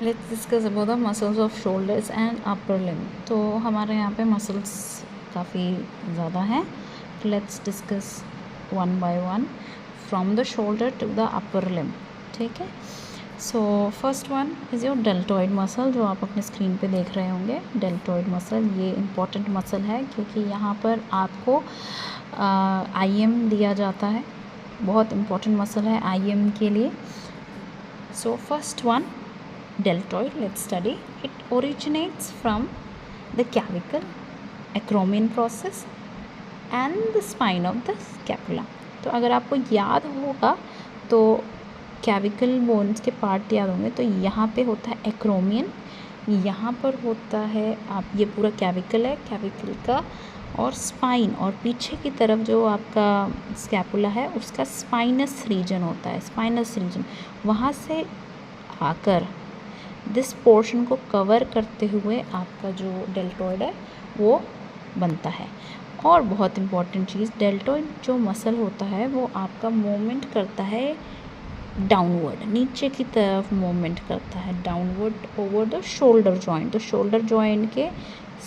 Let's discuss about the muscles of shoulders and upper limb. तो हमारे यहाँ पे मसल्स काफ़ी ज़्यादा हैं। Let's discuss one by one from the shoulder to the upper limb. ठीक है, so first one is your deltoid muscle, जो आप अपने स्क्रीन पे देख रहे होंगे। डेल्टॉइड मसल ये इम्पॉर्टेंट मसल है क्योंकि यहाँ पर आपको IM दिया जाता है। बहुत इम्पॉर्टेंट मसल है IM के लिए। सो first one, deltoid, let's study. It originates from the clavicle, acromion process and the spine of the scapula. तो अगर आपको याद होगा तो कैविकल बोन्स के पार्ट याद होंगे, तो यहाँ पे होता है एक्रोमियन, यहाँ पर होता है आप ये पूरा कैविकल है, कैविकल का, और स्पाइन, और पीछे की तरफ जो आपका स्कैपुला है उसका स्पाइनस रीजन होता है। स्पाइनस रीजन वहाँ से आकर दिस पोर्शन को कवर करते हुए आपका जो डेल्टॉइड है वो बनता है। और बहुत इम्पॉर्टेंट चीज़, डेल्टॉइड जो मसल होता है वो आपका मूवमेंट करता है डाउनवर्ड, नीचे की तरफ मूवमेंट करता है, downward over the shoulder joint. तो शोल्डर जॉइंट के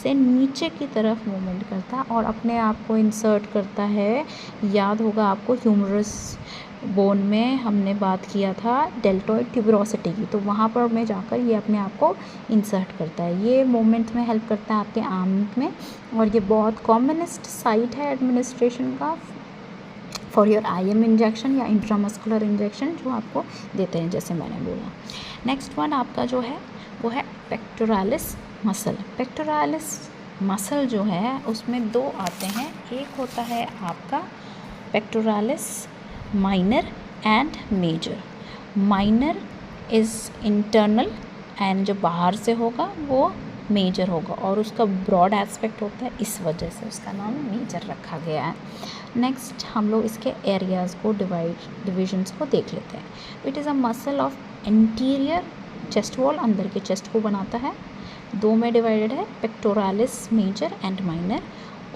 से नीचे की तरफ मूवमेंट करता है और अपने आप को इंसर्ट करता है। याद होगा आपको ह्यूमरस बोन में हमने बात किया था डेल्टॉइड ट्यूबरोसिटी की, तो वहाँ पर में जाकर ये अपने आप को इंसर्ट करता है। ये मूवमेंट में हेल्प करता है आपके आर्म में, और ये बहुत कॉमनेस्ट साइट है एडमिनिस्ट्रेशन का फॉर योर IM इंजेक्शन या इंट्रामस्कुलर इंजेक्शन जो आपको देते हैं, जैसे मैंने बोला। नेक्स्ट वन आपका जो है वो है पेक्टोरालिस मसल। पेक्टोरालिस मसल जो है उसमें दो आते हैं, एक होता है आपका pectoralis minor and major. Minor is internal and जो बाहर से होगा वो मेजर होगा, और उसका ब्रॉड एस्पेक्ट होता है, इस वजह से उसका नाम मेजर रखा गया है। नेक्स्ट हम लोग इसके एरियाज़ को डिविजन्स को देख लेते हैं। It is a muscle of interior chest wall, अंदर के चेस्ट को बनाता है। दो में डिवाइडेड है, pectoralis major and minor.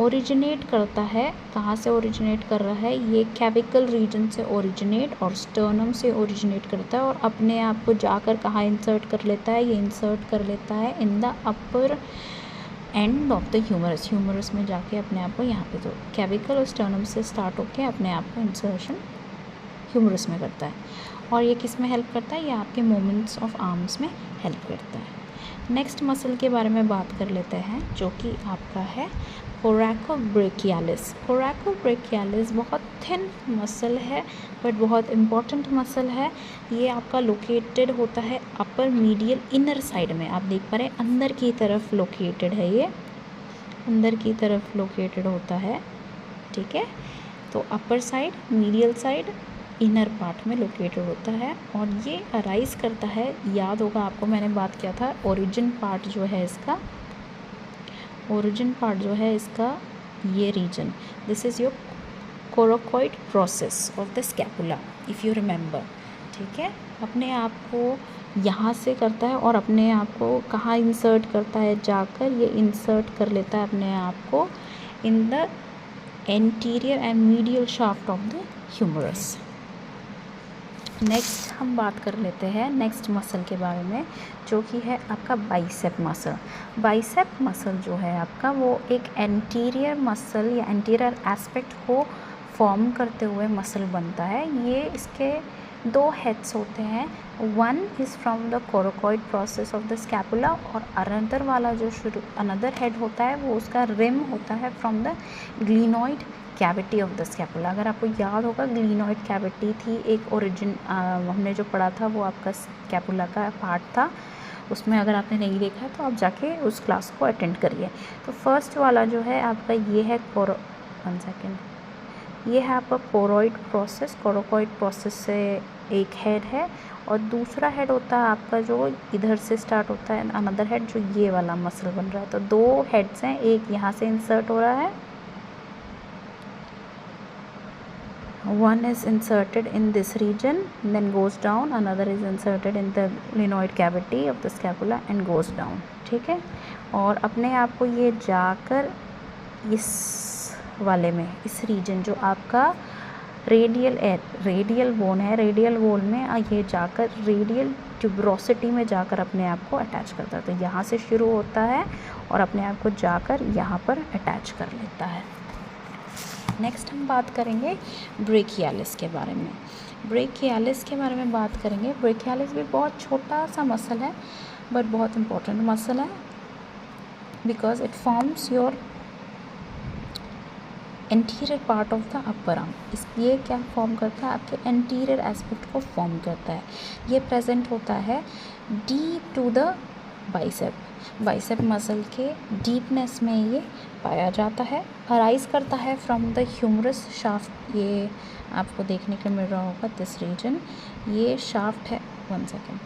Originate करता है, कहाँ से ओरिजिनेट कर रहा है, ये कैविकल रीजन से ओरिजिनेट और स्टर्नम से ओरिजिनेट करता है, और अपने आप को जाकर कहाँ इंसर्ट कर लेता है, ये इंसर्ट कर लेता है in the upper end of the humerus. Humerus में जाके अपने आप को यहाँ पे, तो कैविकल और स्टर्नम से स्टार्ट होकर अपने आप को इंसर्शन ह्यूमरस में करता है। और ये किस में हेल्प करता है, ये आपके मूवमेंट्स ऑफ आर्म्स में हेल्प करता है। नेक्स्ट मसल के बारे में बात कर लेते हैं, जो कि आपका है कोरैकोब्रेकियालिस। कोरैकोब्रेकियालिस बहुत थिन मसल है बट बहुत इम्पॉर्टेंट मसल है। ये आपका लोकेटेड होता है अपर मीडियल इनर साइड में, आप देख पा रहे हैं अंदर की तरफ लोकेटेड है, ये अंदर की तरफ लोकेटेड होता है। ठीक है, तो upper side, medial side, inner part में लोकेटेड होता है, और ये अराइज करता है, याद होगा आपको मैंने बात किया था ओरिजिन पार्ट जो है इसका, ओरिजिन पार्ट जो है इसका ये region, this is your coracoid process of the scapula if you remember. ठीक है, अपने आप को यहाँ से करता है और अपने आप को कहाँ इंसर्ट करता है, जाकर ये इंसर्ट कर लेता है अपने आप को in the anterior and medial shaft of the humerus. Next हम बात कर लेते हैं नेक्स्ट मसल के बारे में, जो कि है आपका बाइसेप मसल। बाइसेप मसल जो है आपका वो एक एंटीरियर मसल या एंटीरियर एस्पेक्ट को फॉर्म करते हुए मसल बनता है। ये इसके दो हेड्स होते हैं, one is from the coracoid process of the scapula, और अनदर वाला जो अनदर हेड होता है वो उसका रिम होता है from the glenoid cavity of the scapula. अगर आपको याद होगा ग्लिनॉइड कैविटी थी एक ओरिजिन, हमने जो पढ़ा था वो आपका स्कैपुला का पार्ट था, उसमें अगर आपने नहीं देखा है तो आप जाके उस क्लास को अटेंड करिए। तो फर्स्ट वाला जो है आपका ये है ये है आपका कोरोइड प्रोसेस। कोरोकॉइड प्रोसेस से एक हेड है, और दूसरा हेड होता है आपका जो इधर से स्टार्ट होता है, अनदर हेड जो ये वाला मसल बन रहा है। तो दो हेड्स हैं, एक यहाँ से इंसर्ट हो रहा है, one is inserted in this region then goes down, another is inserted in the glenoid cavity of the scapula and goes down। ठीक है, और अपने आप को ये जाकर इस वाले में, इस रीजन जो आपका रेडियल बोन है, रेडियल बोन में ये जाकर रेडियल ट्यूबरोसिटी में जाकर अपने आप को अटैच करता है। तो यहाँ से शुरू होता है और अपने आप को जाकर यहाँ पर अटैच कर लेता है। नेक्स्ट हम बात करेंगे ब्रेकियालिस के बारे में। ब्रेकियालिस के बारे में बात करेंगे। ब्रेकियालिस भी बहुत छोटा सा मसल है बट बहुत इंपॉर्टेंट मसल है, because it forms your anterior part of the upper arm. ये क्या फॉर्म करता है, आपके एंटीरियर एस्पेक्ट को फॉर्म करता है। ये प्रेजेंट होता है deep to the bicep muscle के डीपनेस में ये पाया जाता है। अराइज करता है फ्रॉम द ह्यूमरस शाफ्ट। ये आपको देखने को मिल रहा होगा दिस रीजन, ये शाफ्ट है। 1 सेकेंड,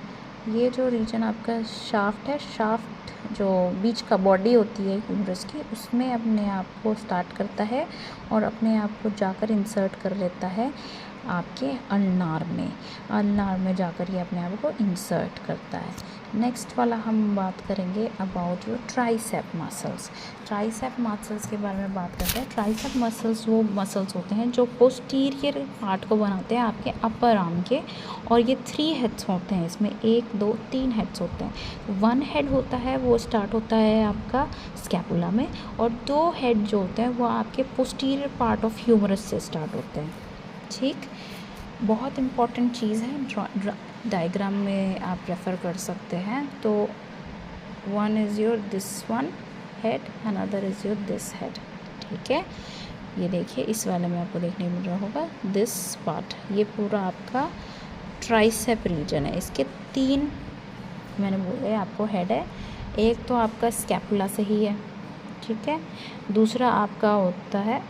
ये जो रीजन आपका शाफ्ट है, शाफ्ट जो बीच का बॉडी होती है ह्यूमरस की, उसमें अपने आप को स्टार्ट करता है और अपने आप को जाकर इंसर्ट कर लेता है आपके अल्नार में जाकर ये अपने आप को इंसर्ट करता है। नेक्स्ट वाला हम बात करेंगे about your tricep muscles. Tricep muscles के बारे में बात करते हैं। ट्राइसेप मसल्स वो मसल्स होते हैं जो पोस्टीरियर पार्ट को बनाते हैं आपके अपर आर्म के, और ये 3 हेड्स होते हैं। इसमें 1 2 3 हेड्स होते हैं। 1 हेड होता है वो स्टार्ट होता है आपका स्कैपुला में, और 2 हेड जो होते हैं वो आपके पोस्टीरियर पार्ट ऑफ ह्यूमरस से स्टार्ट होते हैं। ठीक, बहुत इम्पॉर्टेंट चीज़ है, डायग्राम में आप रेफ़र कर सकते हैं। तो 1 is your this one head, another is your this head. ठीक है, ये देखिए इस वाले में आपको देखने को मिल रहा होगा दिस पार्ट, ये पूरा आपका ट्राइसेप रीजन है। इसके 3 मैंने बोले आपको हेड है। एक तो आपका स्कैपुला से ही है, ठीक है। दूसरा आपका होता है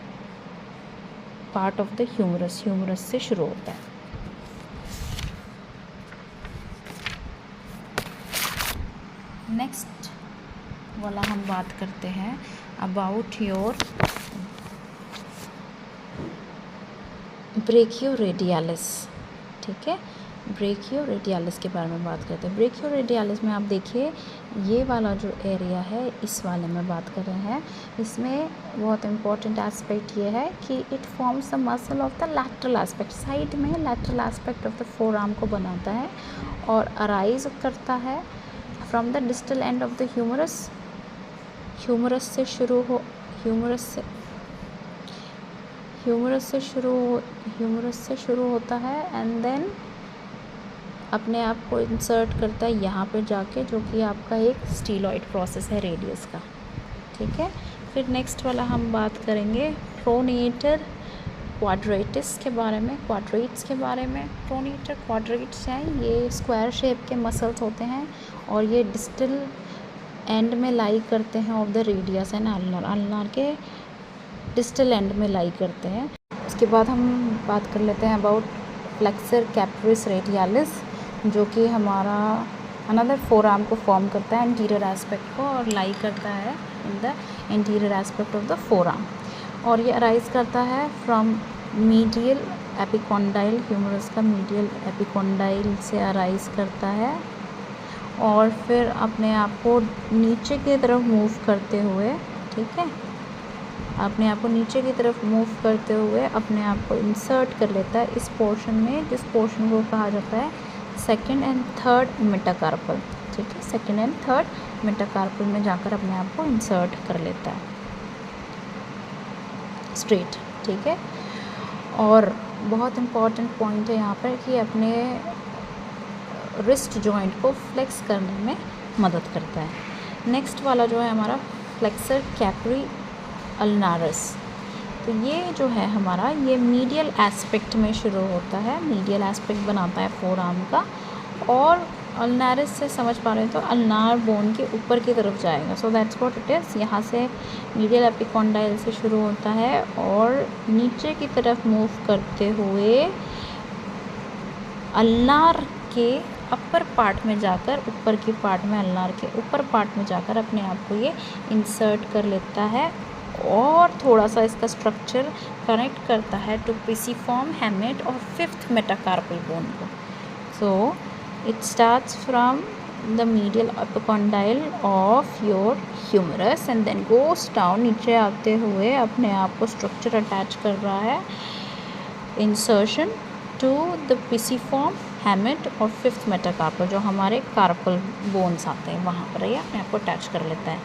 पार्ट ऑफ द ह्यूमरस से शुरू होता है। नेक्स्ट वाला हम बात करते हैं अबाउट योर ब्रेकियोरेडियालिस। ठीक है, ब्रेकियोरेडियालिस के बारे में बात करते हैं। ब्रेकियोरेडियालिस में आप देखिए ये वाला जो एरिया है, इस वाले में बात कर रहे हैं। इसमें बहुत इम्पॉर्टेंट एस्पेक्ट ये है कि it forms the muscle of the lateral aspect. Side में lateral aspect of the forearm को बनाता है और अराइज करता है from the distal end of the humerus से शुरू होता है एंड देन अपने आप को इंसर्ट करता है यहाँ पे जाके, जो कि आपका एक स्टीलॉइड प्रोसेस है रेडियस का। ठीक है, फिर नेक्स्ट वाला हम बात करेंगे प्रोनेटर क्वाड्रेटिस के बारे में, क्वाड्रेट्स के बारे में। प्रोनेटर क्वाड्रेट्स हैं, ये स्क्वायर शेप के मसल्स होते हैं और ये डिस्टल एंड में लाई करते हैं of the radius and ulnar के डिस्टल एंड में लाई करते हैं। उसके बाद हम बात कर लेते हैं अबाउट फ्लेक्सर कैप्रिस रेडियालिस, जो कि हमारा अनदर फोर आर्म को फॉर्म करता है एंटीरियर एस्पेक्ट को और लाई करता है in the anterior aspect of the forearm, और ये अराइज करता है फ्रॉम मीडियल एपिकोंडाइल, ह्यूमरस का मीडियल एपिकोंडाइल से अराइज करता है और फिर अपने आप को नीचे की तरफ मूव करते हुए, ठीक है, अपने आप को नीचे की तरफ मूव करते हुए अपने आप को इंसर्ट कर लेता है इस पोर्शन में, जिस पोर्शन को कहा जाता है सेकंड एंड थर्ड मेटाकार्पल। ठीक है, सेकंड एंड थर्ड मेटाकार्पल में जाकर अपने आप को इंसर्ट कर लेता है स्ट्रेट। ठीक है, और बहुत इम्पॉर्टेंट पॉइंट है यहाँ पर कि अपने रिस्ट जॉइंट को फ्लेक्स करने में मदद करता है। नेक्स्ट वाला जो है हमारा फ्लेक्सर कैप्री अल्नारस, तो ये जो है हमारा ये मीडियल एस्पेक्ट में शुरू होता है, मीडियल एस्पेक्ट बनाता है फोर आर्म का, और अल्नारस से समझ पा रहे हैं तो अल्नार बोन के ऊपर की तरफ जाएगा। So that's what it is. यहाँ से मीडियल एपिकोंडाइल से शुरू होता है और नीचे की तरफ मूव करते हुए अल्नार के अपर पार्ट में जाकर, ऊपर की पार्ट में, अल्नार के ऊपर पार्ट में जाकर अपने आप को ये इंसर्ट कर लेता है और थोड़ा सा इसका स्ट्रक्चर कनेक्ट करता है टू पिसिफॉर्म हेमेट और फिफ्थ मेटाकार्पल बोन को। So it starts from the medial epicondyle of your humerus and then goes down, नीचे आते हुए अपने आप को स्ट्रक्चर अटैच कर रहा है insertion to the pisiform hamate और फिफ्थ मेटाकार्पल जो हमारे कार्पल बोन्स आते हैं वहाँ पर ये अपने आप को अटैच कर लेता है।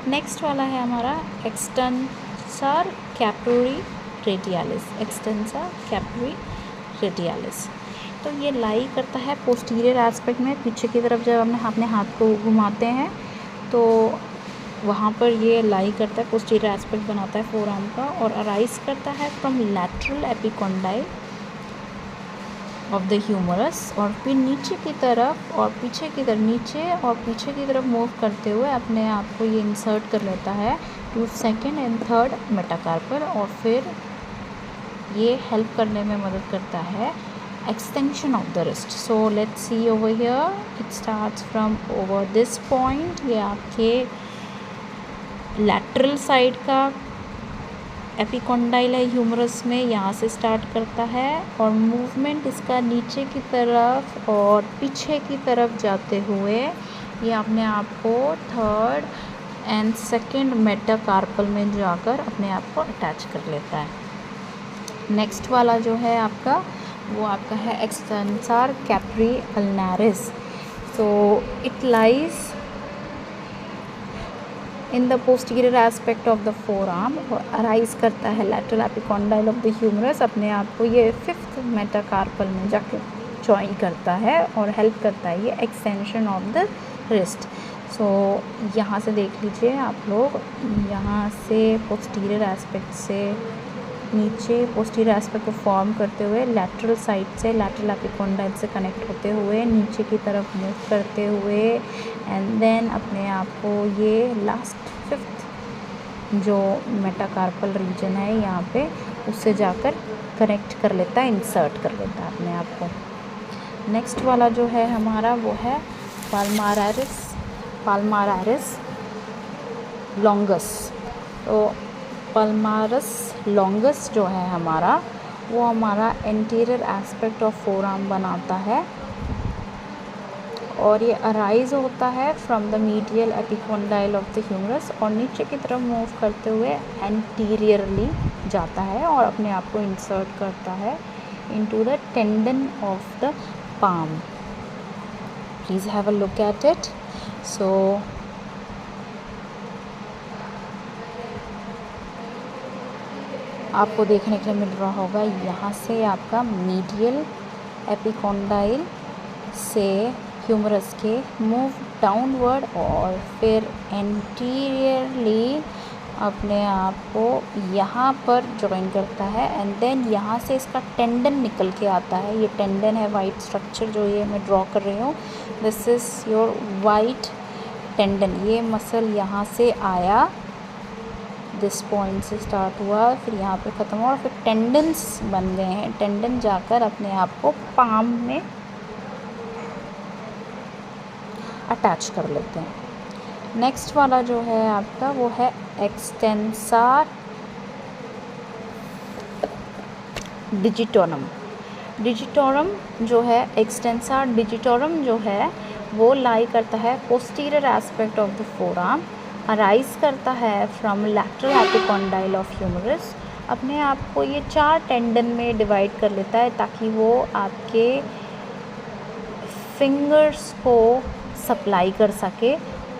नेक्स्ट वाला है हमारा extensor capillary radialis. Extensor capillary radialis तो ये लाई करता है पोस्टीरियर एस्पेक्ट में, पीछे की तरफ जब हम अपने हाथ को घुमाते हैं तो वहाँ पर ये लाई करता है, पोस्टीरियर एस्पेक्ट बनाता है फोर आर्म का, और अराइज करता है from lateral epicondyle of the humerus, और फिर नीचे की तरफ और पीछे की तरफ, नीचे और पीछे की तरफ मूव करते हुए अपने आप को ये इंसर्ट कर लेता है to second and third metacarpal, और फिर ये हेल्प करने में मदद करता है extension of the wrist. So let's see over here, it starts from over this point, ये आपके लैटरल साइड का एपिकोंडाइल है ह्यूमरस में, यहाँ से स्टार्ट करता है और मूवमेंट इसका नीचे की तरफ और पीछे की तरफ जाते हुए ये अपने आप को थर्ड एंड सेकेंड मेटाकार्पल में जाकर अपने आप को अटैच कर लेता है। नेक्स्ट वाला जो है आपका वो आपका है extensor capillary ulnaris. So it lies in the posterior aspect of the forearm arm arise करता है lateral epicondyle of the humerus, अपने आप को ये फिफ्थ मेटाकार्पल में जाकर ज्वाइन करता है और हेल्प करता है ये एक्सटेंशन ऑफ द रिस्ट। सो यहाँ से देख लीजिए आप लोग, यहाँ से पोस्टीरियर एस्पेक्ट से नीचे पोस्टीरियर एस्पेक्ट को फॉर्म करते हुए लैटरल साइड से लैटरल एपिकोंडाइल से कनेक्ट होते हुए नीचे की तरफ मूव करते हुए एंड देन अपने आप को ये लास्ट फिफ्थ जो मेटाकार्पल रीजन है यहाँ पे उससे जाकर कनेक्ट कर लेता है, इंसर्ट कर लेता है अपने आप को। नेक्स्ट वाला जो है हमारा वो है पाल्मारिस लॉन्गस। तो पाल्मारिस लॉन्गस जो है हमारा वो हमारा anterior aspect of forearm बनाता है और ये अराइज होता है from the medial epicondyle of the humerus और नीचे की तरफ मूव करते हुए एंटीरियरली जाता है और अपने आप को इंसर्ट करता है into the tendon of the palm. Please have a look at it. So आपको देखने के लिए मिल रहा होगा यहाँ से आपका मीडियल एपिकोंडाइल से ह्यूमरस के मूव डाउनवर्ड और फिर एंटीरियरली अपने आप को यहाँ पर ज्वाइन करता है एंड देन यहाँ से इसका टेंडन निकल के आता है। ये टेंडन है वाइट स्ट्रक्चर जो ये मैं ड्रॉ कर रही हूँ, this is your white tendon. ये मसल यहाँ से आया, दिस पॉइंट से स्टार्ट हुआ, फिर यहाँ पे ख़त्म हुआ और फिर टेंडन्स बन गए हैं। टेंडन जाकर अपने आप को पाम में अटैच कर लेते हैं। नेक्स्ट वाला जो है आपका वो है एक्सटेंसर डिजिटोरम। डिजिटोरम जो है एक्सटेंसर डिजिटोरम जो है वो लाई करता है posterior aspect of the forearm, arise करता है from lateral epicondyle of humerus. अपने आप को ये 4 टेंडन में डिवाइड कर लेता है ताकि वो आपके फिंगर्स को सप्लाई कर सके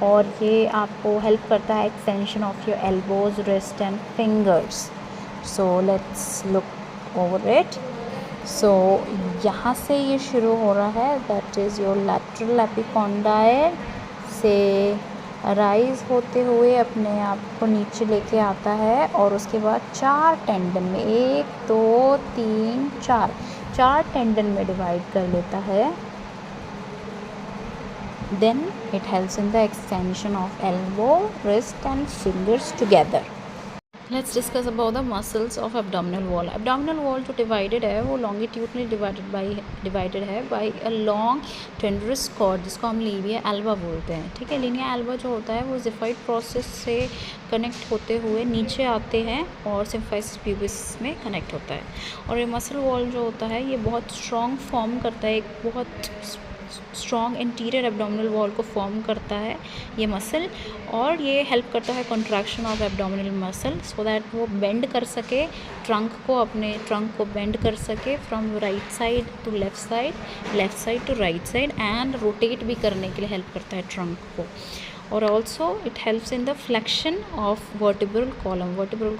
और ये आपको हेल्प करता है extension of your elbows, wrist and fingers. So let's look over it. So यहाँ से ये शुरू हो रहा है, that is your lateral epicondyle से राइज होते हुए अपने आप को नीचे लेके आता है और उसके बाद 4 टेंडन में 1 2 3 4 टेंडन में डिवाइड कर लेता है। Then it helps in the extension of elbow, wrist and fingers together. Let's discuss about the muscles of abdominal wall. Abdominal wall जो divided है वो longitudinally divided है by a long tendinous cord जिसको हम Linnaea Elba बोलते हैं। ठीक है, लीनिया एल्बा जो होता है वो जिफाइड प्रोसेस से कनेक्ट होते हुए नीचे आते हैं और सिम्फाइसिस प्यूबिस में कनेक्ट होता है। और ये मसल वॉल जो होता है ये बहुत स्ट्रॉन्ग फॉर्म करता है, एक बहुत स्ट्रॉन्ग इंटीरियर एब्डोमिनल वॉल को फॉर्म करता है ये मसल, और ये हेल्प करता है contraction of abdominal muscle so that वो बेंड कर सके ट्रंक को, अपने ट्रंक को बेंड कर सके from right side to left side to right side, and rotate भी करने के लिए हेल्प करता है ट्रंक को। और also it helps in the flexion of vertebral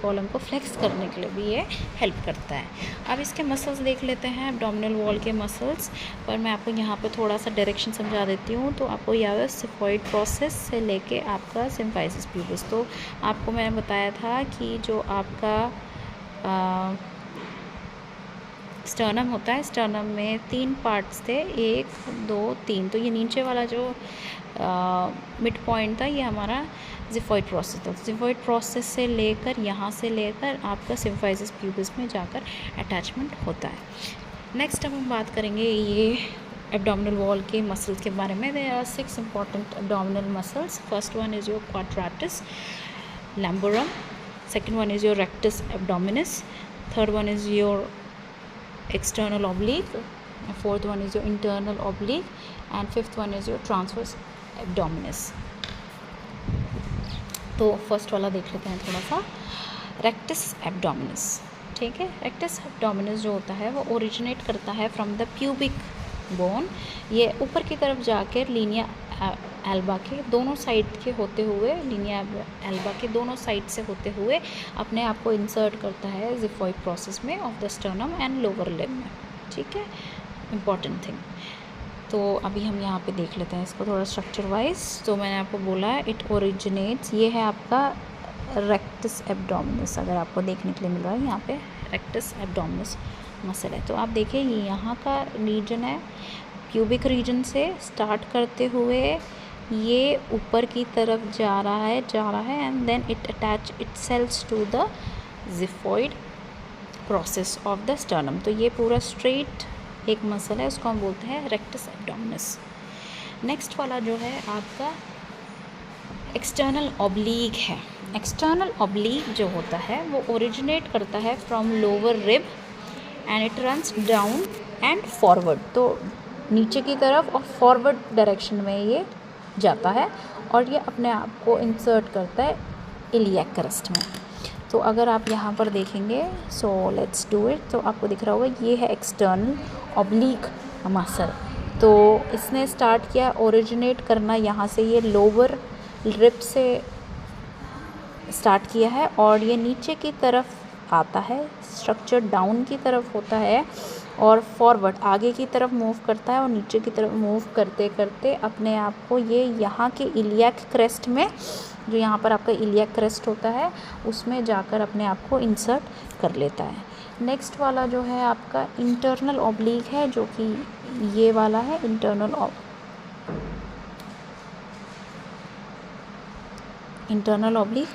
column को फ्लेक्स करने के लिए भी ये हेल्प करता है। अब इसके मसल्स देख लेते हैं, एब्डोमिनल वॉल के मसल्स, पर मैं आपको यहाँ पे थोड़ा सा डायरेक्शन समझा देती हूँ। तो आपको याद है सिफॉइड प्रोसेस से लेके आपका सिम्फाइसिस प्यूबिस। तो आपको मैंने बताया था कि जो आपका स्टर्नम होता है, स्टर्नम में 3 पार्ट्स थे, 1 2 3। तो ये नीचे वाला जो मिड पॉइंट था ये हमारा जिफॉइड प्रोसेस था। जिफॉइड प्रोसेस से लेकर यहाँ से लेकर आपका सिम्फाइसिस प्यूबिस में जाकर अटैचमेंट होता है। नेक्स्ट अब हम बात करेंगे ये एब्डोमिनल वॉल के मसल्स के बारे में। There are 6 important abdominal muscles. First one is your quadratus lumborum, second one is your rectus abdominis, third one is your external oblique, fourth one is your internal oblique, and fifth one is your transverse abdominis। तो first वाला देख लेते हैं थोड़ा सा, rectus abdominis. ठीक है, rectus abdominis जो होता है वो ओरिजिनेट करता है फ्रॉम द प्यूबिक बोन। ये ऊपर की तरफ जाकर लीनिया एल्बा के दोनों साइड के होते हुए, लीनिया एल्बा के दोनों साइड से होते हुए अपने आप को इंसर्ट करता है जिफॉइड प्रोसेस में of the sternum and lower limb में। ठीक है, इम्पॉर्टेंट थिंग। तो अभी हम यहाँ पे देख लेते हैं इसको थोड़ा स्ट्रक्चर वाइज। तो मैंने आपको बोला इट ओरिजिनेट्स, ये है आपका रेक्टस एब्डोमिनस, अगर आपको देखने के लिए मिल रहा है यहाँ पे रेक्टस एब्डोमिनस मसल है। तो आप देखिए ये यहाँ का रीजन है, प्यूबिक रीजन से स्टार्ट करते हुए ये ऊपर की तरफ जा रहा है and then it attach itself to the xiphoid process of the sternum. तो ये पूरा स्ट्रेट एक मसल है, उसको हम बोलते हैं रेक्टस एब्डोमिनस। नेक्स्ट वाला जो है आपका एक्सटर्नल ऑब्लीक है। एक्सटर्नल ऑब्लीक जो होता है वो ओरिजिनेट करता है from lower rib end it runs down and forward. तो नीचे की तरफ और फॉरवर्ड डायरेक्शन में ये जाता है और ये अपने आप को इंसर्ट करता है इलियक क्रस्ट में। तो अगर आप यहाँ पर देखेंगे, सो लेट्स डू इट, तो आपको दिख रहा होगा ये है एक्सटर्नल ऑब्लीक मसल। तो इसने स्टार्ट किया ओरिजिनेट करना यहाँ से, ये लोअर रिब से स्टार्ट किया है और ये नीचे की तरफ आता है, स्ट्रक्चर डाउन की तरफ होता है और फॉरवर्ड आगे की तरफ मूव करता है और नीचे की तरफ मूव करते करते अपने आप को ये यहाँ के इलियक क्रेस्ट में, जो यहाँ पर आपका इलियक क्रेस्ट होता है, उसमें जाकर अपने आप को इंसर्ट कर लेता है। नेक्स्ट वाला जो है आपका इंटरनल ऑब्लीक है, जो कि ये वाला है इंटरनल ऑब्लीक,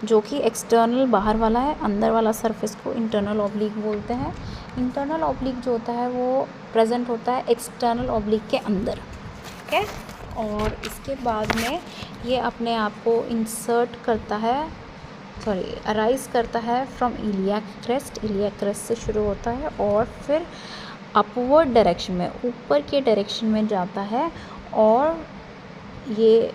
जो कि एक्सटर्नल बाहर वाला है, अंदर वाला सरफेस को इंटरनल ऑब्लीक बोलते हैं। इंटरनल ऑब्लीक जो होता है वो प्रेजेंट होता है एक्सटर्नल ऑब्लीक के अंदर। ठीक है, और इसके बाद में ये अपने आप को इंसर्ट करता है, अराइज करता है from iliac crest. Iliac crest से शुरू होता है और फिर अपवर्ड डायरेक्शन में, ऊपर के डायरेक्शन में जाता है और ये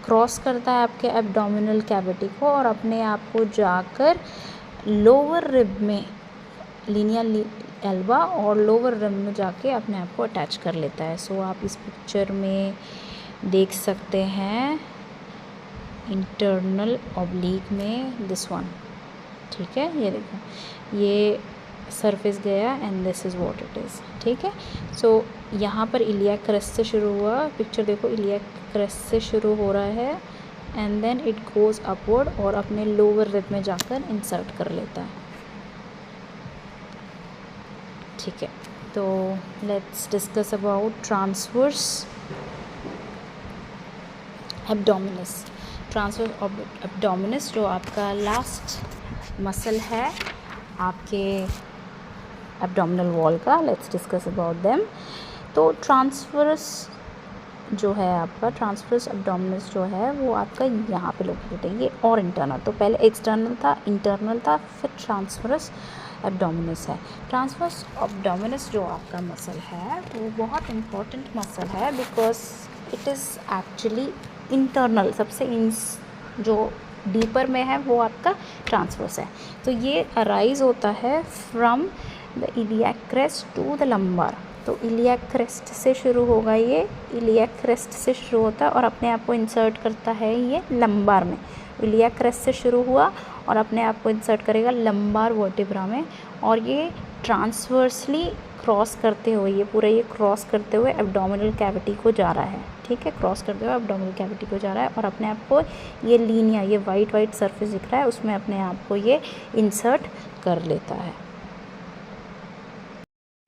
क्रॉस करता है आपके एब्डोमिनल कैविटी को और अपने आप को जाकर लोअर रिब में, लीनिया एल्बा और लोअर रिब में जाके अपने आप को अटैच कर लेता है। सो आप इस पिक्चर में देख सकते हैं इंटरनल ऑब्लीक में दिस वन। ठीक है, ये देखो ये सरफेस गया and this is what it is. ठीक है, सो यहाँ पर इलियक क्रेस्ट से शुरू हुआ, पिक्चर देखो इलियक क्रेस्ट से शुरू हो रहा है and then it goes upward और अपने लोअर रिब में जाकर इंसर्ट कर लेता है। ठीक है, तो let's discuss about transverse abdominis. Transverse abdominis जो आपका लास्ट मसल है आपके एब्डोमिनल वॉल का, लेट्स डिस्कस अबाउट देम। तो ट्रांसवर्स जो है आपका, ट्रांसवर्स एब्डोमिनस जो है वो आपका यहाँ पे लोकेटेड है, ये और इंटरनल। तो पहले एक्सटर्नल था, इंटरनल था, फिर ट्रांसवर्स एब्डोमिनस है। ट्रांसवर्स एब्डोमिनस जो आपका मसल है वो बहुत इम्पॉर्टेंट मसल है because it is actually internal, सबसे जो डीपर में है वो आपका ट्रांसवर्स है। तो ये अराइज होता है from the iliac crest to the lumbar. तो इलियाक क्रेस्ट से शुरू होगा, ये इलियाक क्रेस्ट से शुरू होता है और अपने आप को इंसर्ट करता है ये लंबार में। इलियाक क्रेस्ट से शुरू हुआ और अपने आप को इंसर्ट करेगा लंबार वर्टिब्रा में, और ये ट्रांसवर्सली क्रॉस करते हुए, ये पूरा ये क्रॉस करते हुए एब्डोमिनल कैविटी को जा रहा है। ठीक है, क्रॉस करते हुए एब्डोमिनल कैविटी को जा रहा है और अपने आप को ये लीनिया, ये वाइट सरफेस दिख रहा है, उसमें अपने आप को ये इंसर्ट कर लेता है।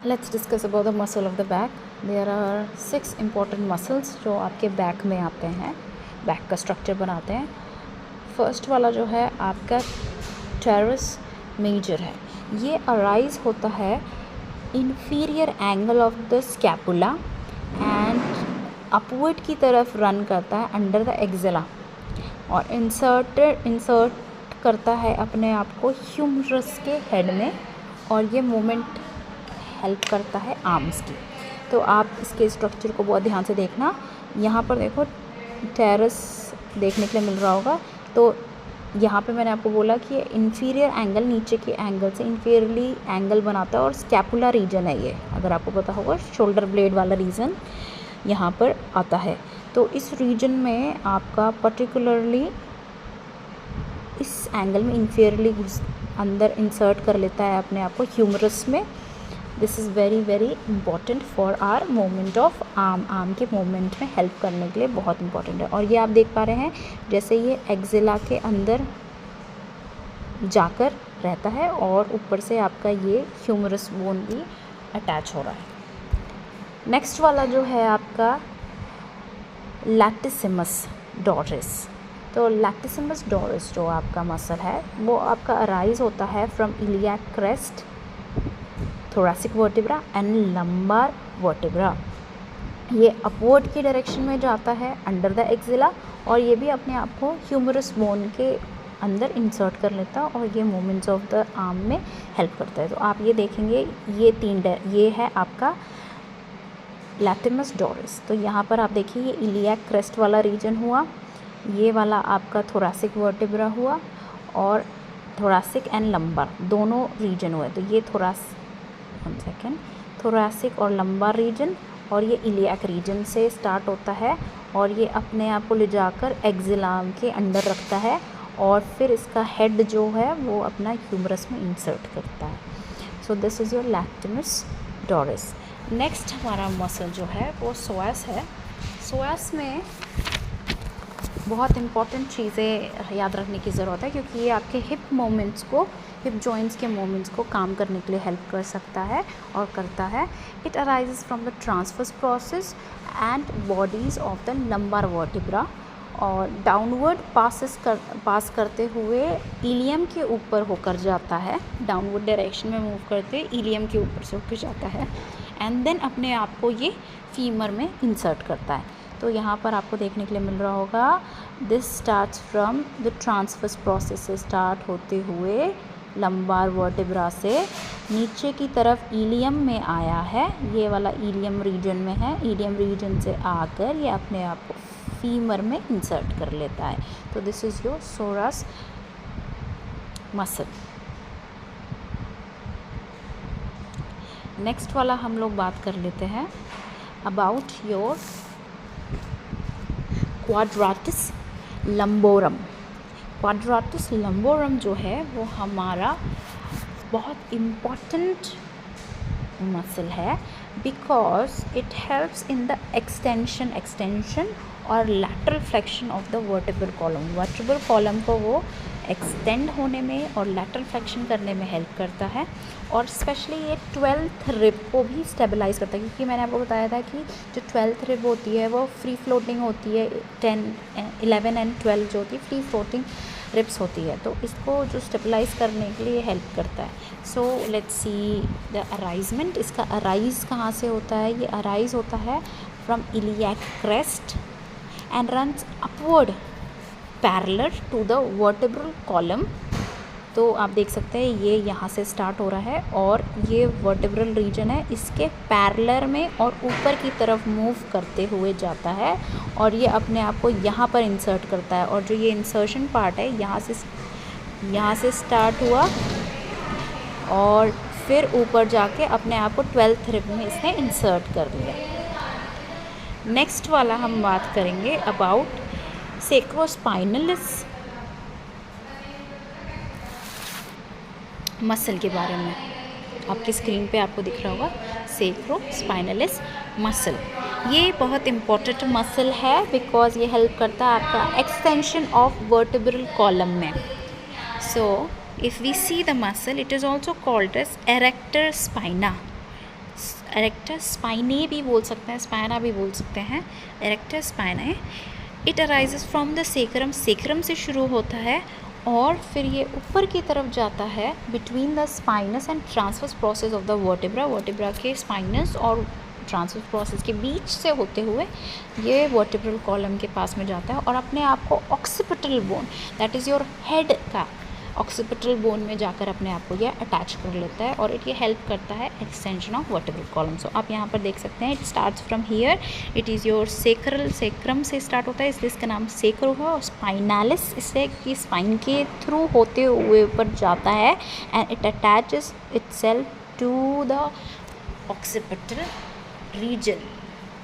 Let's discuss about the muscle of the back. There are 6 important muscles जो आपके बैक में आते हैं, बैक का स्ट्रक्चर बनाते हैं। फर्स्ट वाला जो है आपका टेरेस मेजर है। ये अराइज होता है inferior angle of the scapula and upward की तरफ रन करता है अंडर द एक्सेला, और इंसर्ट करता है अपने आप को ह्यूमरस के हेड में, और ये मूवमेंट हेल्प करता है आर्म्स की। तो आप इसके स्ट्रक्चर को बहुत ध्यान से देखना। यहाँ पर देखो टेरेस देखने के लिए मिल रहा होगा। तो यहाँ पे मैंने आपको बोला कि इंफीरियर एंगल नीचे के एंगल से इंफीरियरली एंगल बनाता है, और स्कैपुला रीजन है ये, अगर आपको पता होगा शोल्डर ब्लेड वाला रीजन यहाँ पर आता है। तो इस रीजन में आपका पर्टिकुलरली इस एंगल में इंफीरियरली अंदर इंसर्ट कर लेता है अपने आप को ह्यूमरस में। This is very very important for our movement of arm के मूवमेंट में हेल्प करने के लिए बहुत इंपॉर्टेंट है। और ये आप देख पा रहे हैं जैसे ये एक्सेला के अंदर जाकर रहता है और ऊपर से आपका ये ह्यूमरस बोन भी अटैच हो रहा है। नेक्स्ट वाला जो है आपका लैटिसिमस डोरिस। तो लैटिसिमस डोरिस जो आपका मसल है वो आपका अराइज होता है from iliac crest, thoracic vertebra and lumbar vertebra. ये अपवर्ड की डायरेक्शन में जाता है अंडर द एक्सिला, और ये भी अपने आप को ह्यूमरस बोन के अंदर इंसर्ट कर लेता है और ये मूवमेंट्स ऑफ द आर्म में हेल्प करता है। तो आप ये देखेंगे ये है आपका लैटिमस डोरिस। तो यहाँ पर आप देखिए ये इलियाक क्रेस्ट वाला रीजन हुआ, ये वाला आपका थोरैसिक वर्टिब्रा हुआ, और थोरैसिक एंड लंबार दोनों रीजन हुए। तो ये थोरैसिक और लंबार रीजन, और ये इलियाक रीजन से स्टार्ट होता है और ये अपने आप को ले जाकर एक्सिलाम के अंदर रखता है, और फिर इसका हेड जो है वो अपना ह्यूमरस में इंसर्ट करता है। So this is your latissimus dorsi. Next हमारा मसल जो है वो सोएस है। सोएस में बहुत इंपॉर्टेंट चीज़ें याद रखने की ज़रूरत है, क्योंकि ये आपके हिप जॉइंट्स के मूवमेंट्स को काम करने के लिए हेल्प कर सकता है और करता है। It arises from the transverse process and bodies of the lumbar vertebra, और डाउनवर्ड पास करते हुए इलियम के ऊपर होकर जाता है, डाउनवर्ड डायरेक्शन में मूव करते इलियम के ऊपर से होकर जाता है, एंड देन अपने आप को ये फीमर में इंसर्ट करता है। तो यहाँ पर आपको देखने के लिए मिल रहा होगा this starts from the transverse process से स्टार्ट होते हुए लंबार वर्टिब्रा से नीचे की तरफ इलियम में आया है, ये वाला इलियम रीजन में है, इलियम रीजन से आकर ये अपने आप को फीमर में इंसर्ट कर लेता है। तो दिस इज़ योर सोरास मसल। नेक्स्ट वाला हम लोग बात कर लेते हैं अबाउट योर क्वाड्राटिस लंबोरम। क्वाड्राटिस लंबोरम जो है वो हमारा बहुत इम्पॉर्टेंट मसल है, because it helps in the extension और lateral flexion of the vertebral column. Vertebral column को वो एक्सटेंड होने में और लैटरल फ्लेक्शन करने में हेल्प करता है, और स्पेशली ये 12th रिब को भी स्टेबलाइज करता है, क्योंकि मैंने आपको बताया था कि जो 12th रिब होती है वो फ्री फ्लोटिंग होती है, 10, 11 एंड 12 जो होती है फ्री फ्लोटिंग रिब्स होती है, तो इसको जो स्टेबलाइज करने के लिए हेल्प करता है। So let's see the arisement. इसका अराइज कहाँ से होता है? ये अराइज होता है from iliac crest and runs upward parallel to the vertebral column तो आप देख सकते हैं ये यहाँ से स्टार्ट हो रहा है और ये वर्टिब्रल रीजन है, इसके पैरेलल में और ऊपर की तरफ मूव करते हुए जाता है और ये अपने आप को यहाँ पर इंसर्ट करता है। और जो ये इंसर्शन पार्ट है यहाँ से स्टार्ट हुआ और फिर ऊपर जाके अपने आप को 12th रिब में इसने इंसर्ट कर लिया। नेक्स्ट वाला हम बात करेंगे अबाउट सेक्रोस्पाइनलिस मसल के बारे में। आपकी स्क्रीन पे आपको दिख रहा होगा सेक्रोस्पाइनलिस मसल। ये बहुत इम्पोर्टेंट मसल है बिकॉज ये हेल्प करता है आपका एक्सटेंशन ऑफ वर्टिब्रल कॉलम में। So if we see the muscle it is also called as erector spinae. Erector spinae भी बोल सकते हैं, स्पाइना भी बोल सकते हैं। Erector spinae it arises from the sacrum, sacrum से शुरू होता है और फिर ये ऊपर की तरफ जाता है between the spinous and transverse process of the vertebra. Vertebra के स्पाइनस और ट्रांसवर्स प्रोसेस के बीच से होते हुए ये वर्टिब्रल कॉलम के पास में जाता है और अपने आप को occipital bone, that is your head का ऑक्सीपिटल बोन में जाकर अपने आप को यह अटैच कर लेता है और ये हेल्प करता है एक्सटेंशन ऑफ वर्टिब्रल कॉलम। सो आप यहाँ पर देख सकते हैं it starts from here, it is your sacral, sacrum से स्टार्ट होता है इसलिए इसका नाम सेक्रो है। और स्पाइनालिस इससे कि स्पाइन के थ्रू होते हुए ऊपर जाता है and it attaches itself to the occipital region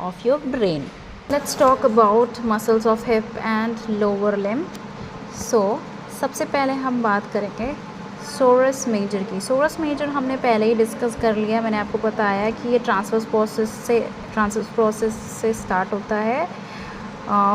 of your brain. Let's talk about muscles of hip and lower limb. So सबसे पहले हम बात करेंगे सोरस मेजर की। सोरस मेजर हमने पहले ही डिस्कस कर लिया, मैंने आपको बताया कि ये ट्रांसवर्स प्रोसेस से स्टार्ट होता है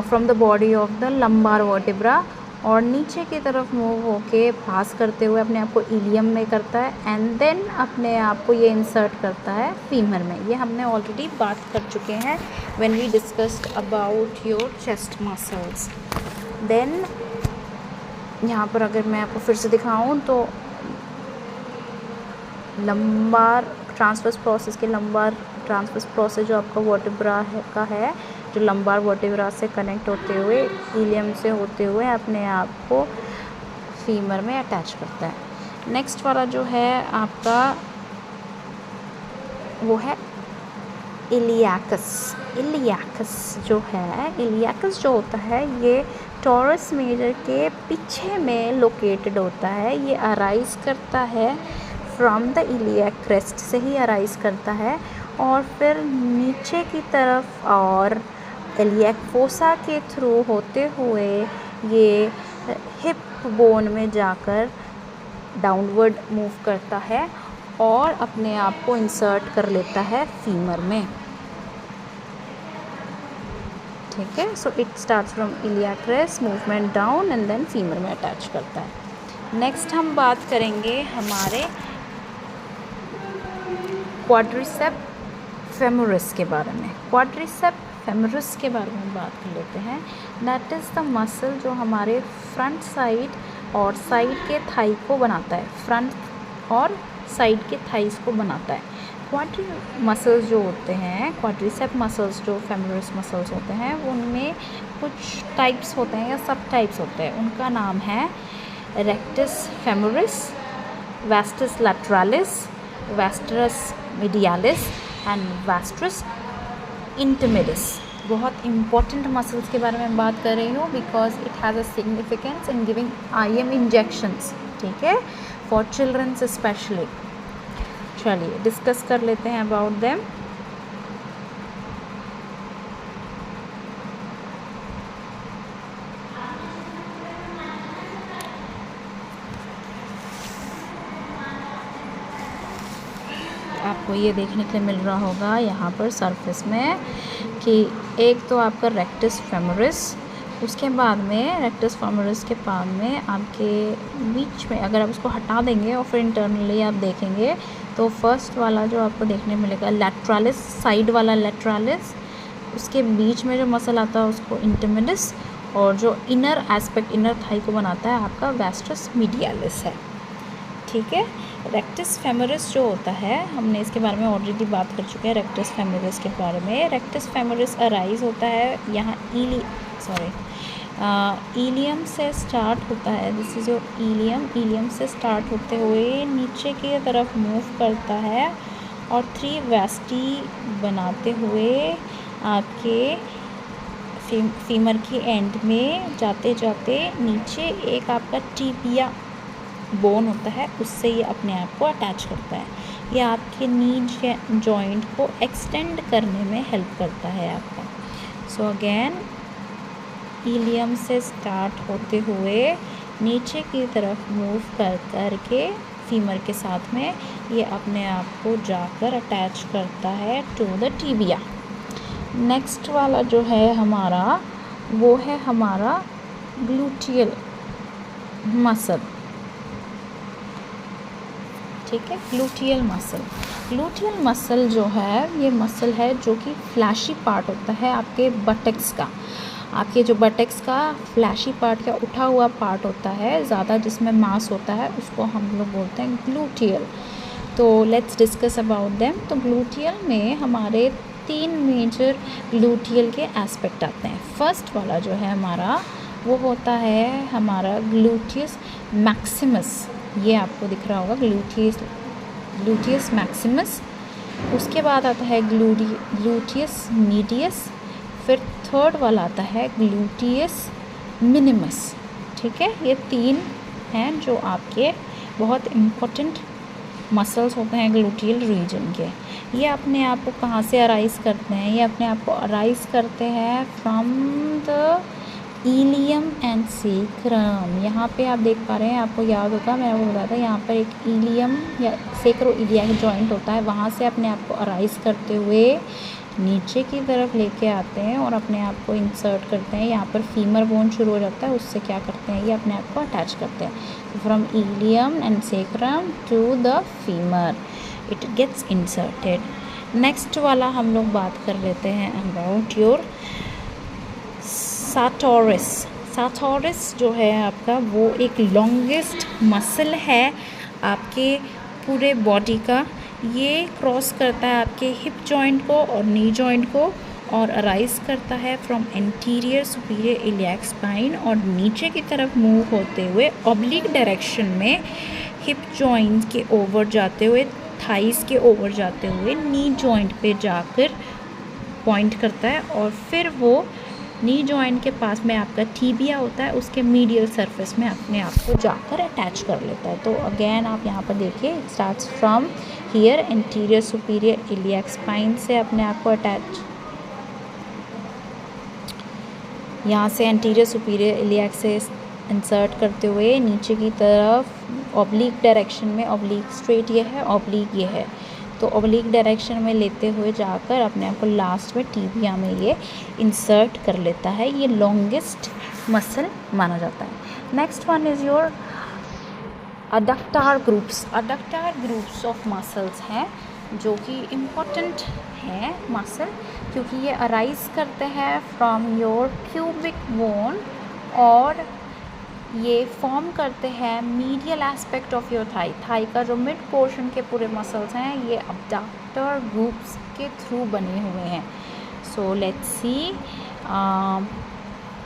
from the body of the lumbar vertebra और नीचे की तरफ मूव होके पास करते हुए अपने आप को इलियम में करता है एंड देन अपने आप को ये इंसर्ट करता है फीमर में। ये हमने ऑलरेडी बात कर चुके हैं when we discussed about your chest muscles. Then यहाँ पर अगर मैं आपको फिर से दिखाऊं तो लंबार ट्रांसवर्स प्रोसेस प्रोसेस जो आपका वर्टिब्रा है जो लंबार वर्टिब्रा से कनेक्ट होते हुए इलियम से होते हुए अपने आप को फीमर में अटैच करता है। नेक्स्ट वाला जो है आपका वो है इलियाकस। इलियाकस जो होता है ये टॉरस मेजर के पीछे में लोकेटेड होता है। ये अराइज करता है फ्रॉम द इलियाक क्रेस्ट से ही अराइज करता है और फिर नीचे की तरफ और इलियाक फोसा के थ्रू होते हुए ये हिप बोन में जाकर डाउनवर्ड मूव करता है और अपने आप को इंसर्ट कर लेता है फीमर में। ठीक है, so it starts from iliac crest movement down and then femur में अटैच करता है। नेक्स्ट हम बात करेंगे हमारे क्वाड्रिसेप फेमोरिस के बारे में। क्वाड्रिसेप फेमोरिस के बारे में बात कर लेते हैं। दैट इज़ द मसल जो हमारे फ्रंट साइड और साइड के थाई को बनाता है, फ्रंट और साइड के थाइस को बनाता है। क्वाड्री मसल्स जो होते हैं, क्वाड्रिसेप मसल्स जो फेमोरिस मसल्स होते हैं उनमें कुछ टाइप्स होते हैं या सब टाइप्स होते हैं। उनका नाम है rectus femoris, vastus लैटरालिस, वास्टरस medialis and वास्टरस इंटरमिडिस। बहुत इंपॉर्टेंट मसल्स के बारे में बात कर रही हूँ because it has a significance in giving IM injections, ठीक है, फॉर चिल्ड्रंस स्पेशली। चलिए डिस्कस कर लेते हैं अबाउट देम। आपको ये देखने के लिए मिल रहा होगा यहाँ पर सरफेस में कि एक तो आपका रेक्टस फेमोरिस, उसके बाद में रेक्टस फेमोरिस के बाद में आपके बीच में अगर आप उसको हटा देंगे और फिर इंटरनली आप देखेंगे तो फर्स्ट वाला जो आपको देखने मिलेगा लैटरालिस, साइड वाला लैटरालिस, उसके बीच में जो मसल आता है उसको इंटरमिडिस और जो इनर एस्पेक्ट इनर थाई को बनाता है आपका वास्टरस मीडियालिस है। ठीक है, रेक्टस फेमोरिस जो होता है हमने इसके बारे में ऑलरेडी बात कर चुके हैं। रेक्टस फेमोरिस के बारे में, रेक्टस फेमोरिस अराइज होता है यहाँ इलियम से स्टार्ट होता है, दिस इज़ योर इलियम से स्टार्ट होते हुए नीचे की तरफ मूव करता है और 3 वेस्टी बनाते हुए आपके फीमर के एंड में जाते जाते नीचे एक आपका टिबिया बोन होता है, उससे ये अपने आप को अटैच करता है। ये आपके नी जॉइंट को एक्सटेंड करने में हेल्प करता है आपका। सो अगेन इलियम से स्टार्ट होते हुए नीचे की तरफ मूव करके फीमर के साथ में ये अपने आप को जाकर अटैच करता है टू द टिबिया। नेक्स्ट वाला जो है हमारा वो है हमारा ग्लूटियल मसल, ठीक है। ग्लूटियल मसल जो है ये मसल है जो कि फ्लैशी पार्ट होता है आपके बटक्स का। आपके जो बटक्स का फ्लैशी पार्ट या उठा हुआ पार्ट होता है ज़्यादा, जिसमें मांस होता है, उसको हम लोग बोलते हैं ग्लूटियल। तो लेट्स डिस्कस अबाउट देम। तो ग्लूटियल में हमारे 3 मेजर ग्लूटियल के एस्पेक्ट आते हैं। फर्स्ट वाला जो है हमारा वो होता है हमारा ग्लूटियस मैक्सिमस, ये आपको दिख रहा होगा ग्लूटियस मैक्सिमस। उसके बाद आता है ग्लूटियस मीडियस, फिर थर्ड वाला आता है ग्लूटियस मिनिमस, ठीक है। ये 3 हैं जो आपके बहुत इम्पोर्टेंट मसल्स होते हैं ग्लूटियल रीजन के। ये अपने आप को कहाँ से अराइज करते हैं? ये अपने आप को अराइज करते हैं from the ilium and sacrum. यहाँ पे आप देख पा रहे हैं, आपको याद होगा मैं वो बताया था, यहाँ पर एक इलियम या सेक्रोइलियाक जॉइंट होता है, वहाँ से अपने आप को अराइज करते हुए नीचे की तरफ लेके आते हैं और अपने आप को इंसर्ट करते हैं। यहाँ पर फीमर बोन शुरू हो जाता है, उससे क्या करते हैं, ये अपने आप को अटैच करते हैं। From ilium and sacrum to the femur it gets inserted. Next वाला हम लोग बात कर लेते हैं अबाउट योर साटोरस जो है आपका, वो एक लॉन्गेस्ट मसल है आपके पूरे बॉडी का। ये क्रॉस करता है आपके हिप जॉइंट को और नी जॉइंट को और अराइज करता है from anterior superior iliac spine और नीचे की तरफ मूव होते हुए ऑब्लिक डायरेक्शन में हिप जॉइंट के ओवर जाते हुए, थाइस के ओवर जाते हुए नी जॉइंट पे जाकर पॉइंट करता है और फिर वो नी जॉइंट के पास में आपका टिबिया होता है, उसके मीडियल सरफेस में अपने आप को जाकर अटैच कर लेता है। तो अगेन आप यहाँ पर देखिए, it starts from here anterior superior iliac spine से अपने आप को अटैच, यहाँ से एंटीरियर सुपीरियर इलियाक से इंसर्ट करते हुए नीचे की तरफ ऑब्लिक डायरेक्शन में, ऑब्लिक स्ट्रेट ये है, ऑब्लिक ये है, तो ऑब्लिक डायरेक्शन में लेते हुए जाकर अपने आप को लास्ट में टिबिया में ये इंसर्ट कर लेता है। ये लॉन्गेस्ट मसल माना जाता है। Next one is your adductor groups of muscles हैं जो कि इम्पोर्टेंट है मसल, क्योंकि ये अराइज करते हैं फ्रॉम योर प्यूबिक बोन और ये फॉर्म करते हैं medial aspect of your thigh का जो मिड पोर्शन के पूरे मसल्स हैं, ये अबडक्टर ग्रुप्स के थ्रू बने हुए हैं। सो let's C,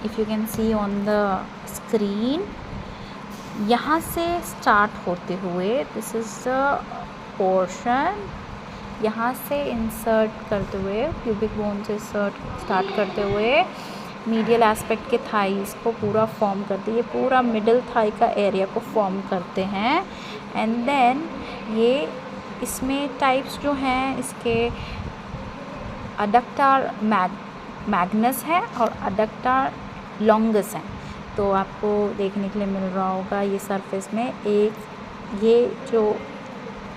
if you can see on the screen, यहाँ से स्टार्ट होते हुए दिस इज़ द पोर्शन, यहाँ से इंसर्ट करते हुए प्यूबिक बोन से स्टार्ट करते हुए मीडियल एस्पेक्ट के थाइस को पूरा फॉर्म करते हैं, ये पूरा मिडिल थाई का एरिया को फॉर्म करते हैं। एंड देन ये इसमें टाइप्स जो हैं इसके अडक्टार मैग्नस है और अडक्टार लॉन्गस हैं। तो आपको देखने के लिए मिल रहा होगा ये सरफेस में एक, ये जो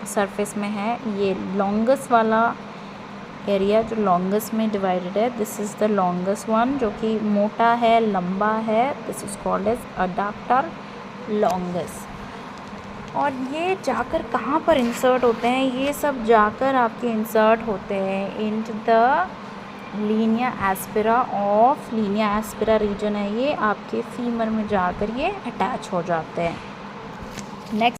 सरफेस में है ये लॉन्गस वाला एरिया जो लॉन्गस में डिवाइडेड है, this is the longest one जो कि मोटा है, लंबा है, this is called as adductor longus. और ये जाकर कहाँ पर इंसर्ट होते हैं? ये सब जाकर आपके इंसर्ट होते हैं इनटू द लीनिया एस्पिरा रीजन है, ये आपके फीमर में जाकर ये अटैच हो जाते हैं। नेक्स्ट